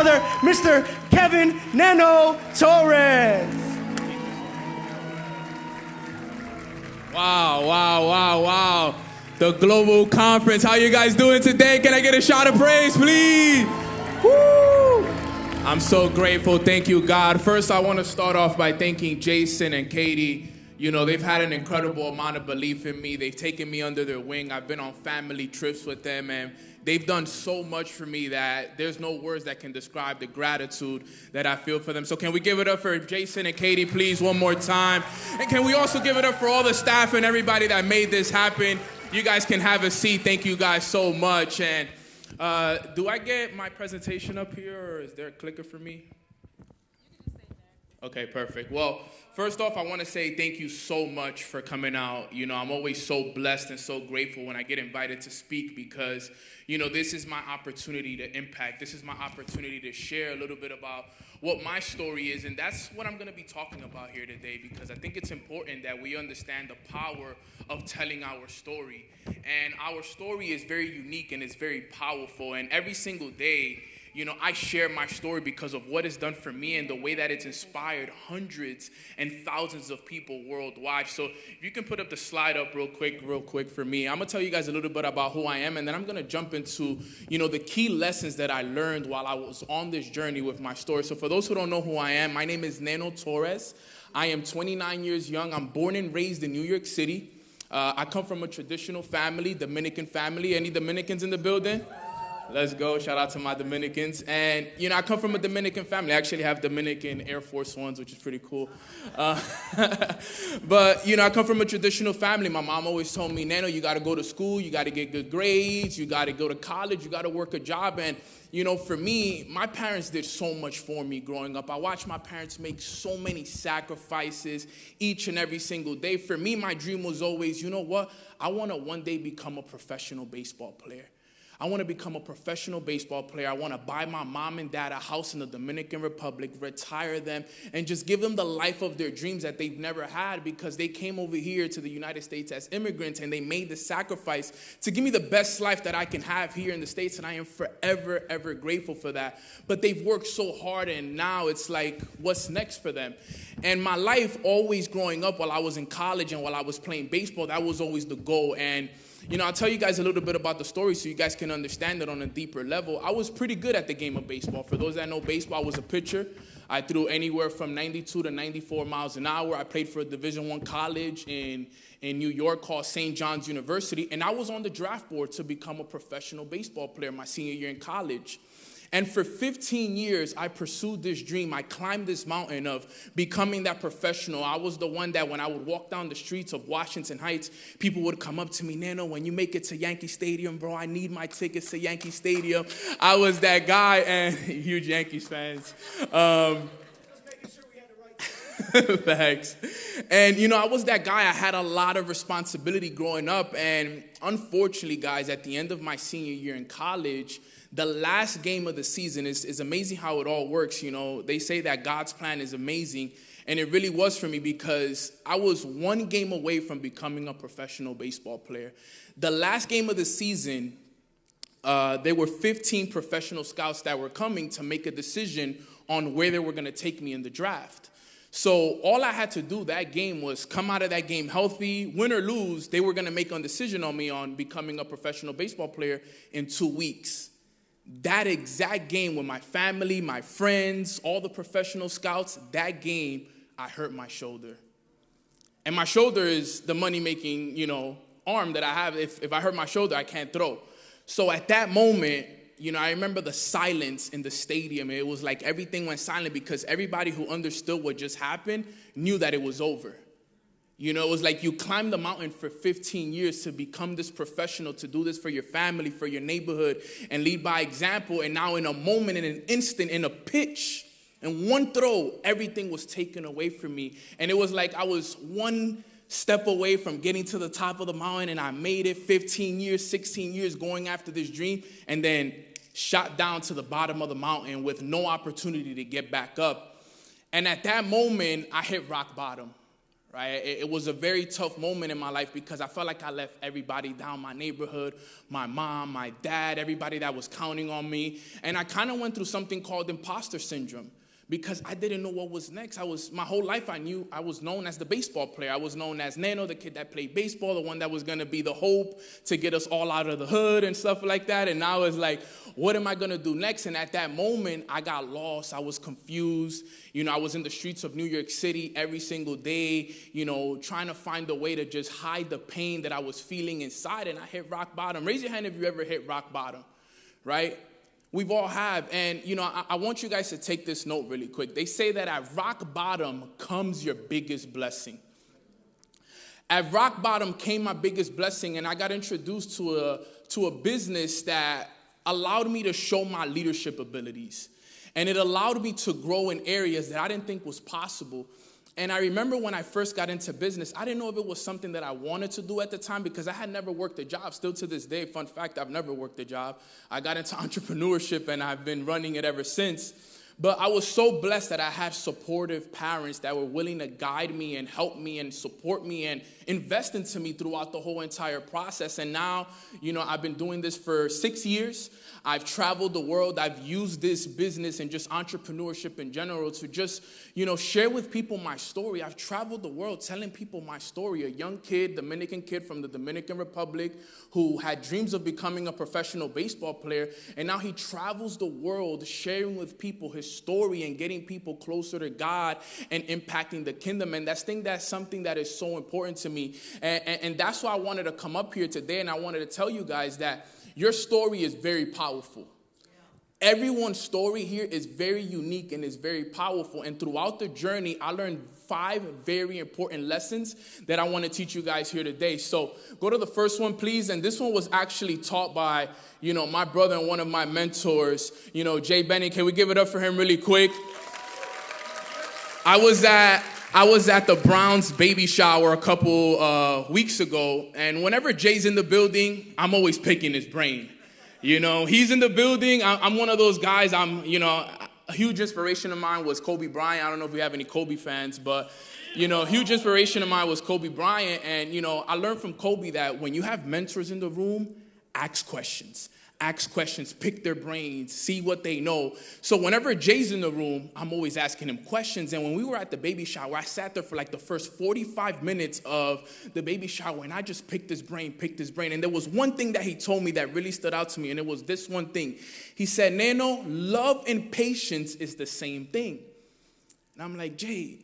brother, Mr. Kevin Neno Torres. Wow. The global conference. How you guys doing today? Can I get a shout of praise, please? Woo! I'm so grateful. Thank you, God. First, I want to start off by thanking Jason and Katie. You know, they've had an incredible amount of belief in me. They've taken me under their wing. I've been on family trips with them, and they've done so much for me that there's no words that can describe the gratitude that I feel for them. So can we give it up for Jason and Katie, please, one more time? And can we also give it up for all the staff and everybody that made this happen? You guys can have a seat. Thank you guys so much. And do I get my presentation up here, or is there a clicker for me? Okay, perfect. Well, first off, I want to say thank you so much for coming out. You know, I'm always so blessed and so grateful when I get invited to speak because, you know, this is my opportunity to impact. This is my opportunity to share a little bit about what my story is, and that's what I'm going to be talking about here today because I think it's important that we understand the power of telling our story. And our story is very unique and it's very powerful, and every single day, you know, I share my story because of what it's done for me and the way that it's inspired hundreds and thousands of people worldwide. So if you can put up the slide up real quick for me. I'm going to tell you guys a little bit about who I am, and then I'm going to jump into, you know, the key lessons that I learned while I was on this journey with my story. So for those who don't know who I am, my name is Neno Torres. I am 29 years young. I'm born and raised in New York City. I come from a traditional family, Dominican family. Any Dominicans in the building? Let's go. Shout out to my Dominicans. And, you know, I come from a Dominican family. I actually have Dominican Air Force Ones, which is pretty cool. But, you know, I come from a traditional family. My mom always told me, Neno, you got to go to school. You got to get good grades. You got to go to college. You got to work a job. And, you know, for me, my parents did so much for me growing up. I watched my parents make so many sacrifices each and every single day. For me, my dream was always, you know what? I want to one day become a professional baseball player. I want to become a professional baseball player. I want to buy my mom and dad a house in the Dominican Republic, retire them, and just give them the life of their dreams that they've never had because they came over here to the United States as immigrants and they made the sacrifice to give me the best life that I can have here in the States, and I am forever, ever grateful for that. But they've worked so hard, and now it's like, what's next for them? And my life always growing up while I was in college and while I was playing baseball, that was always the goal. And you know, I'll tell you guys a little bit about the story so you guys can understand it on a deeper level. I was pretty good at the game of baseball. For those that know baseball, I was a pitcher. I threw anywhere from 92 to 94 miles an hour. I played for a Division I college in New York called St. John's University. And I was on the draft board to become a professional baseball player my senior year in college. And for 15 years, I pursued this dream. I climbed this mountain of becoming that professional. I was the one that when I would walk down the streets of Washington Heights, people would come up to me, Neno, when you make it to Yankee Stadium, bro, I need my tickets to Yankee Stadium. I was that guy, and huge Yankees fans. Thanks. And, you know, I was that guy. I had a lot of responsibility growing up. And unfortunately, guys, at the end of my senior year in college, the last game of the season is amazing how it all works. You know, they say that God's plan is amazing. And it really was for me because I was one game away from becoming a professional baseball player. The last game of the season, there were 15 professional scouts that were coming to make a decision on where they were going to take me in the draft. So all I had to do that game was come out of that game healthy, win or lose. They were going to make a decision on me on becoming a professional baseball player in 2 weeks. That exact game with my family, my friends, all the professional scouts, that game, I hurt my shoulder. And my shoulder is the money-making, you know, arm that I have. If I hurt my shoulder, I can't throw. So at that moment, you know, I remember the silence in the stadium. It was like everything went silent because everybody who understood what just happened knew that it was over. You know, it was like you climbed the mountain for 15 years to become this professional, to do this for your family, for your neighborhood, and lead by example. And now in a moment, in an instant, in a pitch, in one throw, everything was taken away from me. And it was like I was one step away from getting to the top of the mountain, and I made it 15 years, 16 years going after this dream, and then shot down to the bottom of the mountain with no opportunity to get back up. And at that moment, I hit rock bottom. right? It was a very tough moment in my life because I felt like I left everybody down, my neighborhood, my mom, my dad, everybody that was counting on me. And I kind of went through something called imposter syndrome because I didn't know what was next. My whole life I knew I was known as the baseball player. I was known as Neno, the kid that played baseball, the one that was going to be the hope to get us all out of the hood and stuff like that. And now it's like, what am I going to do next? And at that moment, I got lost. I was confused. I was in the streets of New York City every single day, trying to find a way to just hide the pain that I was feeling inside. And I hit rock bottom. Raise your hand if you ever hit rock bottom, right? We've all have. And, I want you guys to take this note really quick. They say that at rock bottom comes your biggest blessing. At rock bottom came my biggest blessing, and I got introduced to a business that allowed me to show my leadership abilities. And it allowed me to grow in areas that I didn't think was possible. And I remember when I first got into business, I didn't know if it was something that I wanted to do at the time because I had never worked a job. Still to this day, fun fact, I've never worked a job. I got into entrepreneurship and I've been running it ever since. But I was so blessed that I had supportive parents that were willing to guide me and help me and support me and invest into me throughout the whole entire process. And now, I've been doing this for 6 years. I've traveled the world. I've used this business and just entrepreneurship in general to just, share with people my story. I've traveled the world telling people my story. A young kid, Dominican kid from the Dominican Republic who had dreams of becoming a professional baseball player. And now he travels the world sharing with people his story and getting people closer to God and impacting the kingdom. And that's something that is so important to me. And that's why I wanted to come up here today. And I wanted to tell you guys that your story is very powerful. Everyone's story here is very unique and is very powerful. And throughout the journey, I learned 5 very important lessons that I want to teach you guys here today. So go to the first one, please. And this one was actually taught by, my brother and one of my mentors, Jay Benny. Can we give it up for him really quick? I was at the Browns baby shower a couple weeks ago. And whenever Jay's in the building, I'm always picking his brain. He's in the building. I'm one of those guys. A huge inspiration of mine was Kobe Bryant. I don't know if we have any Kobe fans, but, huge inspiration of mine was Kobe Bryant. And, I learned from Kobe that when you have mentors in the room, ask questions. Ask questions, pick their brains, see what they know. So whenever Jay's in the room, I'm always asking him questions. And when we were at the baby shower, I sat there for like the first 45 minutes of the baby shower, and I just picked his brain. And there was one thing that he told me that really stood out to me, and it was this one thing. He said, Neno, love and patience is the same thing. And I'm like, Jay,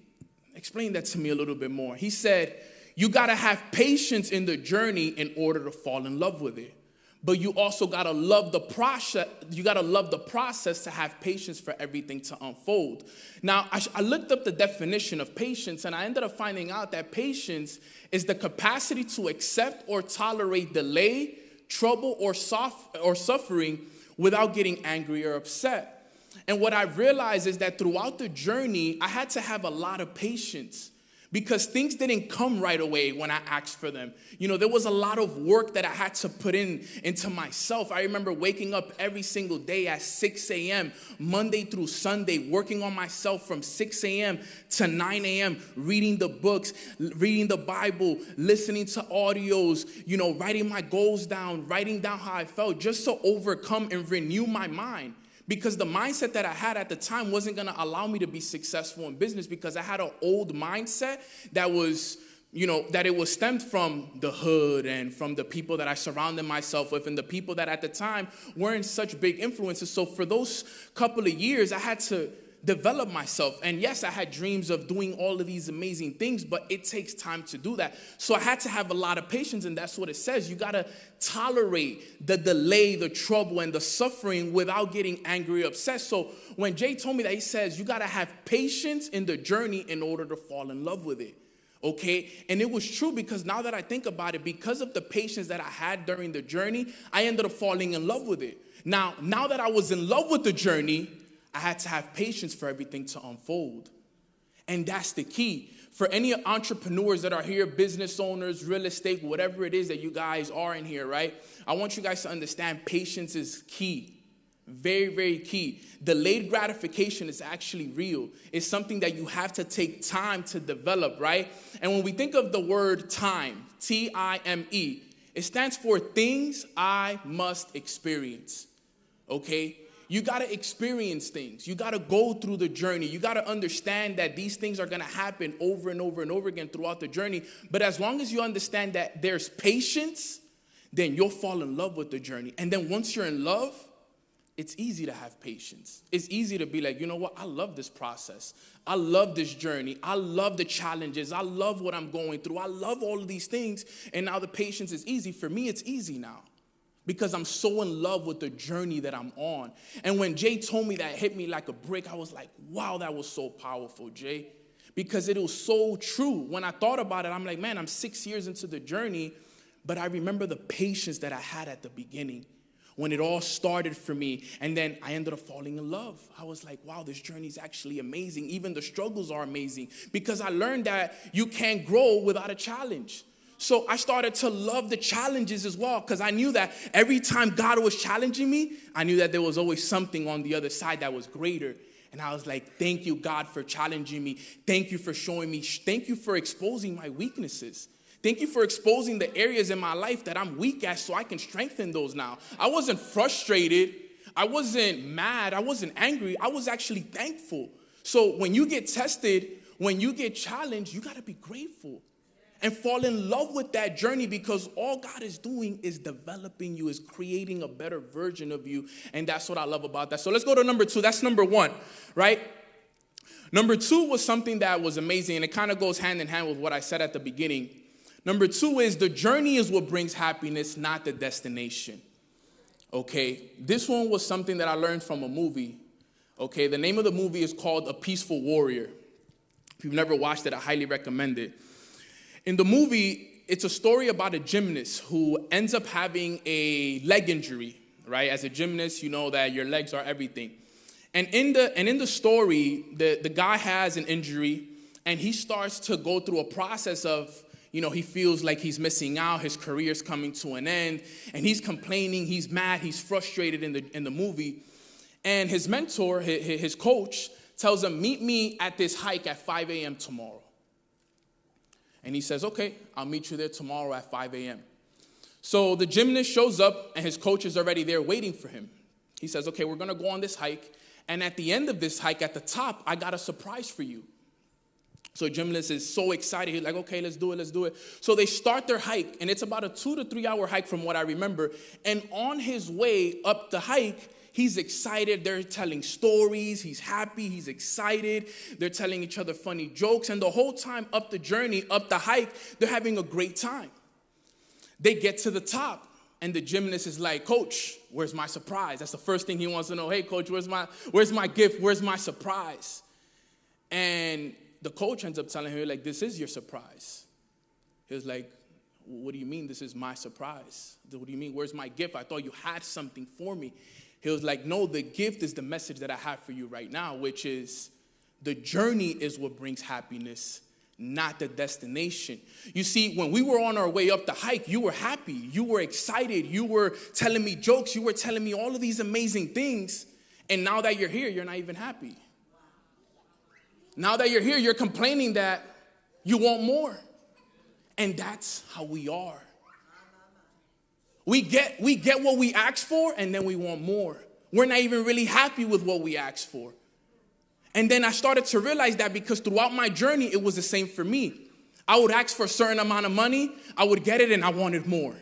explain that to me a little bit more. He said, you got to have patience in the journey in order to fall in love with it. But you also gotta love the process. You gotta love the process to have patience for everything to unfold. Now, I looked up the definition of patience, and I ended up finding out that patience is the capacity to accept or tolerate delay, trouble, or suffering without getting angry or upset. And what I realized is that throughout the journey, I had to have a lot of patience, because things didn't come right away when I asked for them. There was a lot of work that I had to put into myself. I remember waking up every single day at 6 a.m., Monday through Sunday, working on myself from 6 a.m. to 9 a.m., reading the books, reading the Bible, listening to audios, writing my goals down, writing down how I felt, just to overcome and renew my mind. Because the mindset that I had at the time wasn't going to allow me to be successful in business, because I had an old mindset that was, that it was stemmed from the hood and from the people that I surrounded myself with and the people that at the time weren't such big influences. So for those couple of years, I had to develop myself. And yes, I had dreams of doing all of these amazing things, but it takes time to do that. So I had to have a lot of patience, and that's what it says. You got to tolerate the delay, the trouble, and the suffering without getting angry or upset. So when Jay told me that, he says, you got to have patience in the journey in order to fall in love with it. Okay? And it was true, because now that I think about it, because of the patience that I had during the journey, I ended up falling in love with it. Now that I was in love with the journey, I had to have patience for everything to unfold. And that's the key. For any entrepreneurs that are here, business owners, real estate, whatever it is that you guys are in here, right? I want you guys to understand patience is key. Very, very key. Delayed gratification is actually real. It's something that you have to take time to develop, right? And when we think of the word time, T-I-M-E, it stands for things I must experience, okay? You got to experience things. You got to go through the journey. You got to understand that these things are going to happen over and over and over again throughout the journey. But as long as you understand that there's patience, then you'll fall in love with the journey. And then once you're in love, it's easy to have patience. It's easy to be like, you know what? I love this process. I love this journey. I love the challenges. I love what I'm going through. I love all of these things. And now the patience is easy. For me, it's easy now because I'm so in love with the journey that I'm on. And when Jay told me that, it hit me like a brick. I was like, wow, that was so powerful, Jay, because it was so true. When I thought about it, I'm like, man, I'm 6 years into the journey, but I remember the patience that I had at the beginning when it all started for me. And then I ended up falling in love. I was like, wow, this journey is actually amazing. Even the struggles are amazing because I learned that you can't grow without a challenge. So I started to love the challenges as well because I knew that every time God was challenging me, I knew that there was always something on the other side that was greater. And I was like, thank you, God, for challenging me. Thank you for showing me. Thank you for exposing my weaknesses. Thank you for exposing the areas in my life that I'm weak at so I can strengthen those now. I wasn't frustrated. I wasn't mad. I wasn't angry. I was actually thankful. So when you get tested, when you get challenged, you got to be grateful and fall in love with that journey because all God is doing is developing you, is creating a better version of you. And that's what I love about that. So let's go to number 2. That's number 1, right? Number 2 was something that was amazing, and it kind of goes hand in hand with what I said at the beginning. Number 2 is the journey is what brings happiness, not the destination. Okay, this one was something that I learned from a movie. Okay, the name of the movie is called A Peaceful Warrior. If you've never watched it, I highly recommend it. In the movie, it's a story about a gymnast who ends up having a leg injury, right? As a gymnast, you know that your legs are everything. And in the story, the guy has an injury, and he starts to go through a process of, you know, he feels like he's missing out, his career's coming to an end, and he's complaining, he's mad, he's frustrated in the movie. And his mentor, his coach, tells him, meet me at this hike at 5 a.m. tomorrow. And he says, okay, I'll meet you there tomorrow at 5 a.m. So the gymnast shows up, and his coach is already there waiting for him. He says, okay, we're going to go on this hike, and at the end of this hike, at the top, I got a surprise for you. So gymnast is so excited. He's like, okay, let's do it. So they start their hike, and it's about a 2 to 3 hour hike from what I remember. And on his way up the hike, he's excited. They're telling stories. He's happy. He's excited. They're telling each other funny jokes. And the whole time up the journey, up the hike, they're having a great time. They get to the top, and the gymnast is like, Coach, where's my surprise? That's the first thing he wants to know. Hey, Coach, where's my gift? Where's my surprise? And the coach ends up telling her, like, this is your surprise. He was like, what do you mean this is my surprise? What do you mean, where's my gift? I thought you had something for me. He was like, no, the gift is the message that I have for you right now, which is the journey is what brings happiness, not the destination. You see, when we were on our way up the hike, you were happy. You were excited. You were telling me jokes. You were telling me all of these amazing things. And now that you're here, you're not even happy. Now that you're here, you're complaining that you want more. And that's how we are. We get what we asked for, and then we want more. We're not even really happy with what we asked for. And then I started to realize that because throughout my journey, it was the same for me. I would ask for a certain amount of money, I would get it, and I wanted more.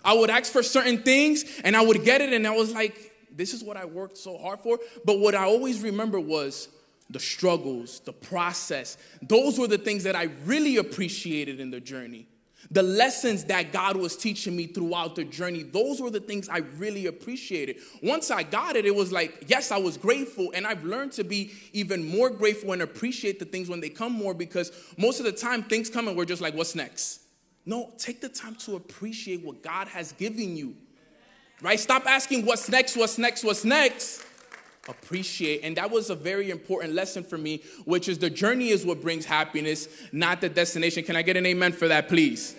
I would ask for certain things, and I would get it, and I was like, this is what I worked so hard for. But what I always remember was the struggles, the process. Those were the things that I really appreciated in the journey. The lessons that God was teaching me throughout the journey, those were the things I really appreciated. Once I got it, it was like, yes, I was grateful, and I've learned to be even more grateful and appreciate the things when they come more, because most of the time things come and we're just like, what's next? No, take the time to appreciate what God has given you, right? Stop asking what's next. Appreciate. And that was a very important lesson for me, which is the journey is what brings happiness, not the destination. Can I get an amen for that, please?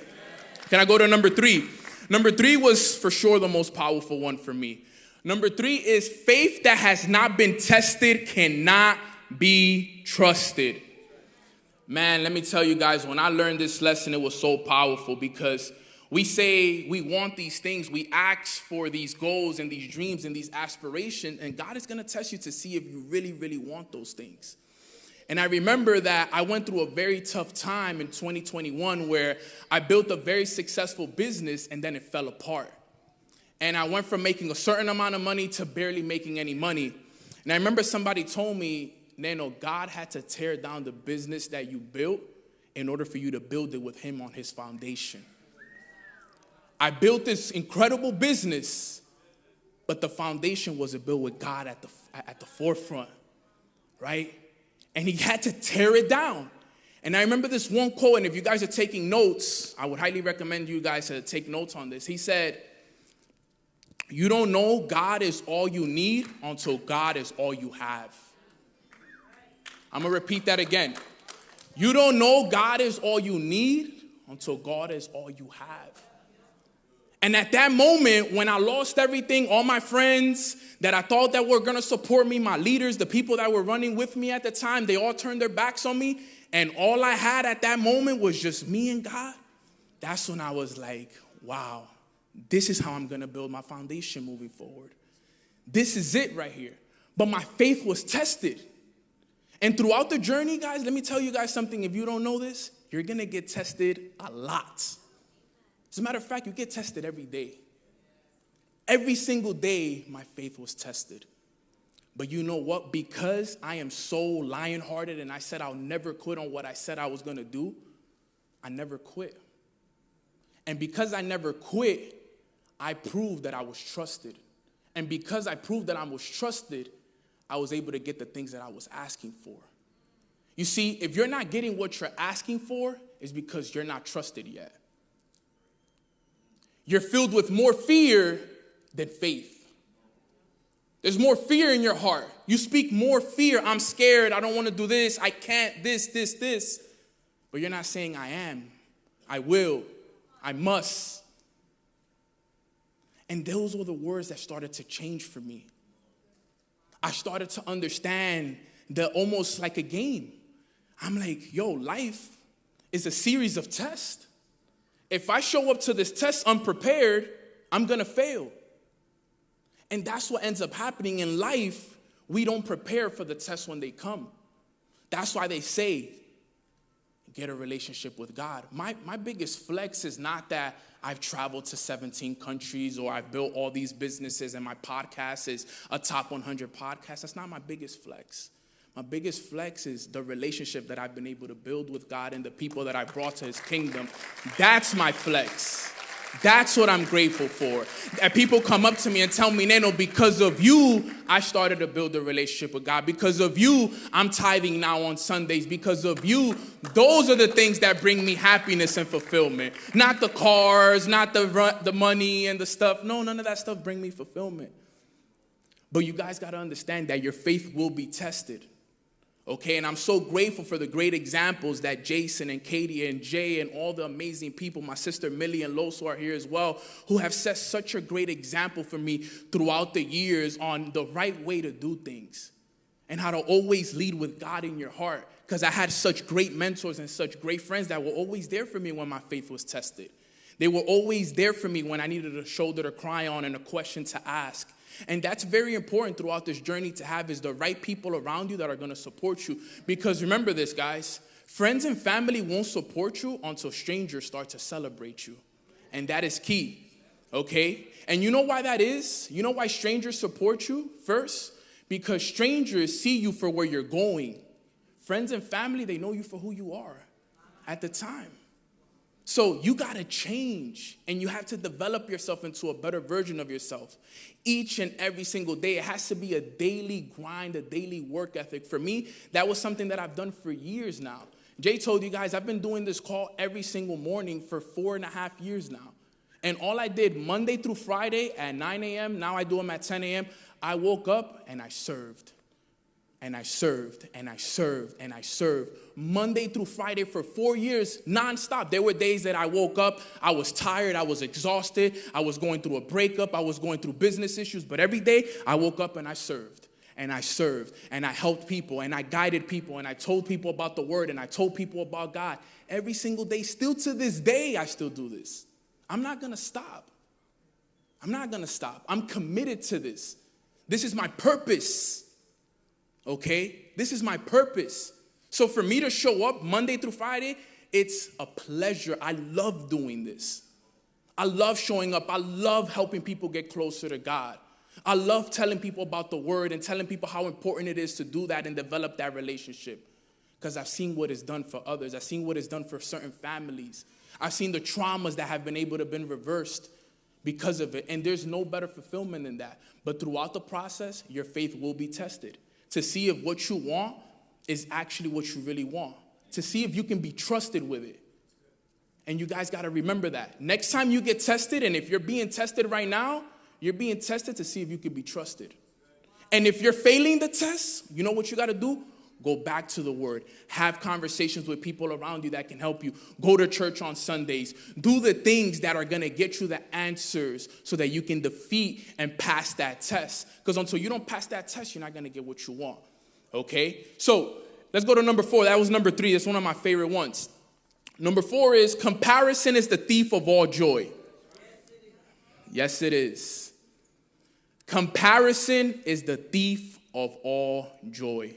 Can I go to number 3? Number 3 was for sure the most powerful one for me. Number 3 is faith that has not been tested cannot be trusted. Man, let me tell you guys, when I learned this lesson, it was so powerful because we say we want these things. We ask for these goals and these dreams and these aspirations, and God is going to test you to see if you really, really want those things. And I remember that I went through a very tough time in 2021 where I built a very successful business and then it fell apart. And I went from making a certain amount of money to barely making any money. And I remember somebody told me, Neno, God had to tear down the business that you built in order for you to build it with him on his foundation. I built this incredible business, but the foundation wasn't built with God at the forefront, right? And he had to tear it down. And I remember this one quote, and if you guys are taking notes, I would highly recommend you guys to take notes on this. He said, you don't know God is all you need until God is all you have. I'm going to repeat that again. You don't know God is all you need until God is all you have. And at that moment, when I lost everything, all my friends that I thought that were going to support me, my leaders, the people that were running with me at the time, they all turned their backs on me. And all I had at that moment was just me and God. That's when I was like, wow, this is how I'm going to build my foundation moving forward. This is it right here. But my faith was tested. And throughout the journey, guys, let me tell you guys something. If you don't know this, you're going to get tested a lot. As a matter of fact, you get tested every day. Every single day, my faith was tested. But you know what? Because I am so lion-hearted and I said I'll never quit on what I said I was going to do, I never quit. And because I never quit, I proved that I was trusted. And because I proved that I was trusted, I was able to get the things that I was asking for. You see, if you're not getting what you're asking for, it's because you're not trusted yet. You're filled with more fear than faith. There's more fear in your heart. You speak more fear. I'm scared. I don't want to do this. I can't this. But you're not saying I am. I will. I must. And those were the words that started to change for me. I started to understand that almost like a game. I'm like, yo, life is a series of tests. If I show up to this test unprepared, I'm going to fail. And that's what ends up happening in life. We don't prepare for the tests when they come. That's why they say, get a relationship with God. My biggest flex is not that I've traveled to 17 countries or I've built all these businesses and my podcast is a top 100 podcast. That's not my biggest flex. My biggest flex is the relationship that I've been able to build with God and the people that I brought to his kingdom. That's my flex. That's what I'm grateful for. That people come up to me and tell me, Neno, because of you, I started to build a relationship with God. Because of you, I'm tithing now on Sundays. Because of you, those are the things that bring me happiness and fulfillment. Not the cars, not the money and the stuff. No, none of that stuff bring me fulfillment. But you guys got to understand that your faith will be tested. Okay, and I'm so grateful for the great examples that Jason and Katie and Jay and all the amazing people, my sister Millie and Los who are here as well, who have set such a great example for me throughout the years on the right way to do things and how to always lead with God in your heart. Because I had such great mentors and such great friends that were always there for me when my faith was tested. They were always there for me when I needed a shoulder to cry on and a question to ask. And that's very important throughout this journey to have is the right people around you that are going to support you. Because remember this, guys, friends and family won't support you until strangers start to celebrate you. And that is key, okay? And you know why that is? You know why strangers support you first? Because strangers see you for where you're going. Friends and family, they know you for who you are at the time. So you got to change, and you have to develop yourself into a better version of yourself each and every single day. It has to be a daily grind, a daily work ethic. For me, that was something that I've done for years now. Jay told you guys, I've been doing this call every single morning for 4.5 years now. And all I did Monday through Friday at 9 a.m., now I do them at 10 a.m., I woke up and I served. and I served, and I served, and I served. Monday through Friday for 4 years, nonstop. There were days that I woke up, I was tired, I was exhausted, I was going through a breakup, I was going through business issues, but every day I woke up and I served. And I served, and I helped people, and I guided people, and I told people about the word, and I told people about God. Every single day, still to this day, I still do this. I'm not going to stop. I'm not going to stop. I'm committed to this. This is my purpose, okay? This is my purpose. So for me to show up Monday through Friday, it's a pleasure. I love doing this. I love showing up. I love helping people get closer to God. I love telling people about the word and telling people how important it is to do that and develop that relationship. Because I've seen what it's done for others. I've seen what it's done for certain families. I've seen the traumas that have been able to have been reversed because of it. And there's no better fulfillment than that. But throughout the process, your faith will be tested to see if what you want is actually what you really want. To see if you can be trusted with it. And you guys got to remember that. Next time you get tested, and if you're being tested right now, you're being tested to see if you can be trusted. And if you're failing the test, you know what you got to do? Go back to the word. Have conversations with people around you that can help you. Go to church on Sundays. Do the things that are going to get you the answers so that you can defeat and pass that test. Because until you don't pass that test, you're not going to get what you want. Okay? So let's go to number 4. That was number 3. That's one of my favorite ones. Number 4 is comparison is the thief of all joy. Yes, it is. Comparison is the thief of all joy.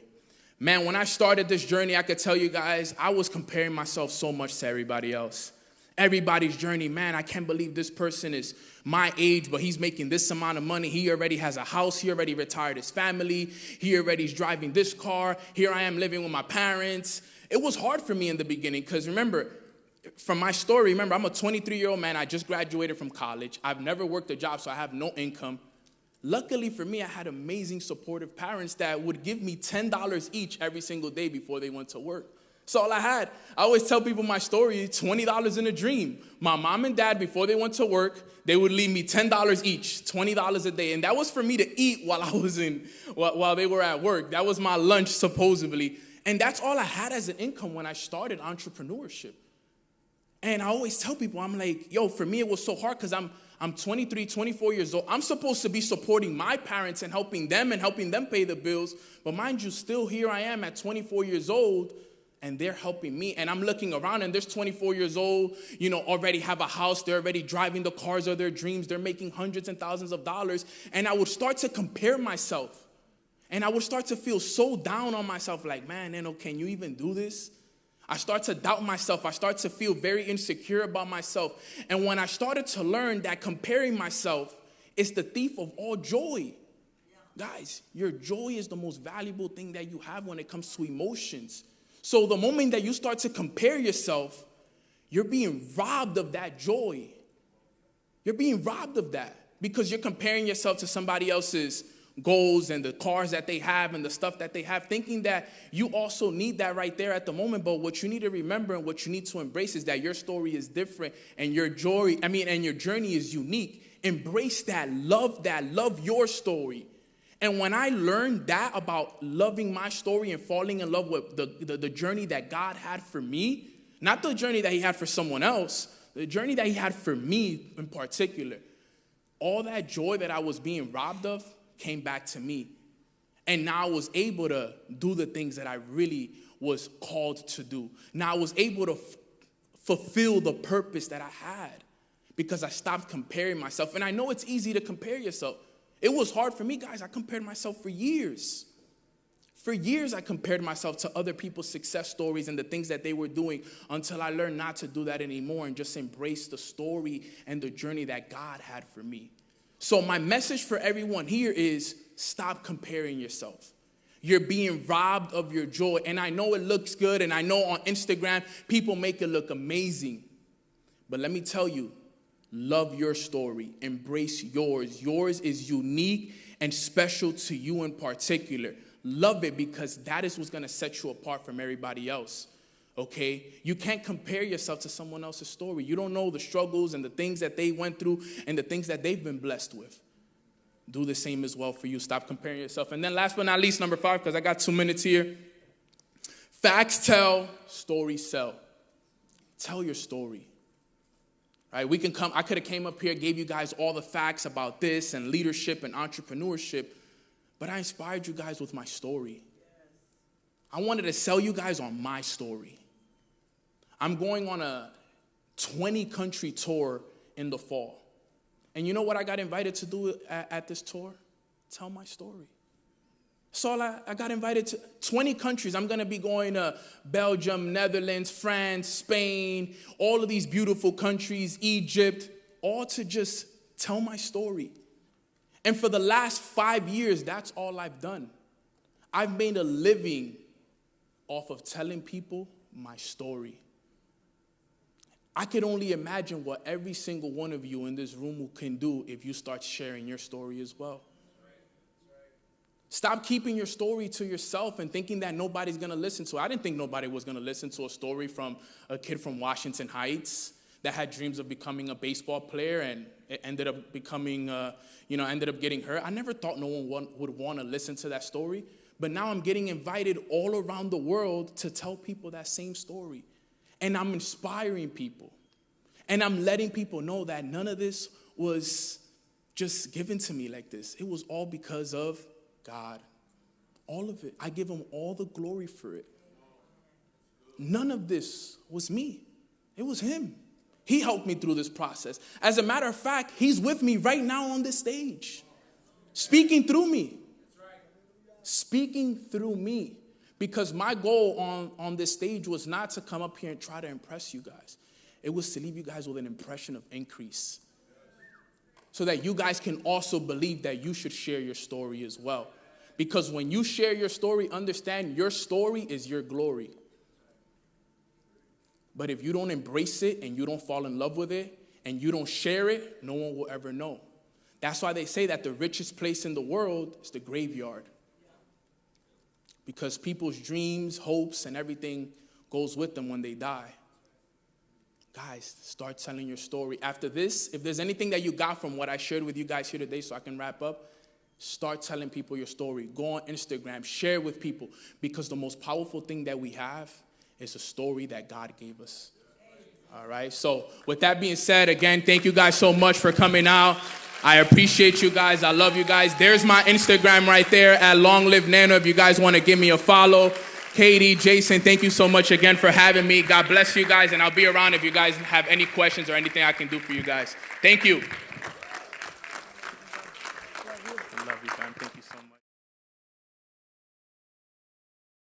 Man, when I started this journey, I could tell you guys, I was comparing myself so much to everybody else. Everybody's journey, man, I can't believe this person is my age, but he's making this amount of money. He already has a house. He already retired his family. He already is driving this car. Here I am living with my parents. It was hard for me in the beginning because remember, from my story, remember, I'm a 23-year-old man. I just graduated from college. I've never worked a job, so I have no income. Luckily for me, I had amazing supportive parents that would give me $10 each every single day before they went to work. That's all I had. I always tell people my story, $20 in a dream. My mom and dad, before they went to work, they would leave me $10 each, $20 a day. And that was for me to eat while they were at work. That was my lunch, supposedly. And that's all I had as an income when I started entrepreneurship. And I always tell people, I'm like, yo, for me, it was so hard because I'm 23, 24 years old. I'm supposed to be supporting my parents and helping them pay the bills. But mind you, still here I am at 24 years old, and they're helping me. And I'm looking around, and there's 24 years old, already have a house. They're already driving the cars of their dreams. They're making hundreds and thousands of dollars. And I would start to compare myself. And I would start to feel so down on myself, like, man, Neno, can you even do this? I start to doubt myself. I start to feel very insecure about myself. And when I started to learn that comparing myself is the thief of all joy. Guys, your joy is the most valuable thing that you have when it comes to emotions. So the moment that you start to compare yourself, you're being robbed of that joy. You're being robbed of that because you're comparing yourself to somebody else's goals and the cars that they have and the stuff that they have, thinking that you also need that right there at the moment. But what you need to remember and what you need to embrace is that your story is different and your journey is unique. Embrace that, love your story. And when I learned that about loving my story and falling in love with the journey that God had for me, not the journey that he had for someone else, the journey that he had for me in particular, all that joy that I was being robbed of came back to me. And now I was able to do the things that I really was called to do. Now I was able to fulfill the purpose that I had because I stopped comparing myself. And I know it's easy to compare yourself. It was hard for me, guys. I compared myself for years. For years, I compared myself to other people's success stories and the things that they were doing until I learned not to do that anymore and just embrace the story and the journey that God had for me. So my message for everyone here is stop comparing yourself. You're being robbed of your joy. And I know it looks good, and I know on Instagram people make it look amazing. But let me tell you, love your story. Embrace yours. Yours is unique and special to you in particular. Love it because that is what's going to set you apart from everybody else. Okay? You can't compare yourself to someone else's story. You don't know the struggles and the things that they went through and the things that they've been blessed with. do the same as well for you. Stop comparing yourself. And then last but not least, number 5, because I got 2 minutes here. Facts tell, stories sell. Tell your story. Right? I could have came up here, gave you guys all the facts about this and leadership and entrepreneurship, but I inspired you guys with my story. I wanted to sell you guys on my story. I'm going on a 20-country tour in the fall. And you know what I got invited to do at this tour? Tell my story. So I got invited to 20 countries. I'm going to be going to Belgium, Netherlands, France, Spain, all of these beautiful countries, Egypt, all to just tell my story. And for the last 5 years, that's all I've done. I've made a living off of telling people my story. I could only imagine what every single one of you in this room can do if you start sharing your story as well. Stop keeping your story to yourself and thinking that nobody's going to listen to it. I didn't think nobody was going to listen to a story from a kid from Washington Heights that had dreams of becoming a baseball player and it ended up becoming, ended up getting hurt. I never thought no one would want to listen to that story. But now I'm getting invited all around the world to tell people that same story. And I'm inspiring people. And I'm letting people know that none of this was just given to me like this. It was all because of God. All of it. I give him all the glory for it. None of this was me. It was him. He helped me through this process. As a matter of fact, he's with me right now on this stage. Speaking through me. Speaking through me. Because my goal on this stage was not to come up here and try to impress you guys. It was to leave you guys with an impression of increase. So that you guys can also believe that you should share your story as well. Because when you share your story, understand your story is your glory. But if you don't embrace it and you don't fall in love with it and you don't share it, no one will ever know. That's why they say that the richest place in the world is the graveyard. Because people's dreams, hopes, and everything goes with them when they die. Guys, start telling your story. After this, if there's anything that you got from what I shared with you guys here today so I can wrap up, start telling people your story. Go on Instagram, share with people. Because the most powerful thing that we have is a story that God gave us. All right, so with that being said, again, thank you guys so much for coming out. I appreciate you guys. I love you guys. There's my Instagram right there at Long Live Neno if you guys want to give me a follow. Katie, Jason, thank you so much again for having me. God bless you guys, and I'll be around if you guys have any questions or anything I can do for you guys. Thank you.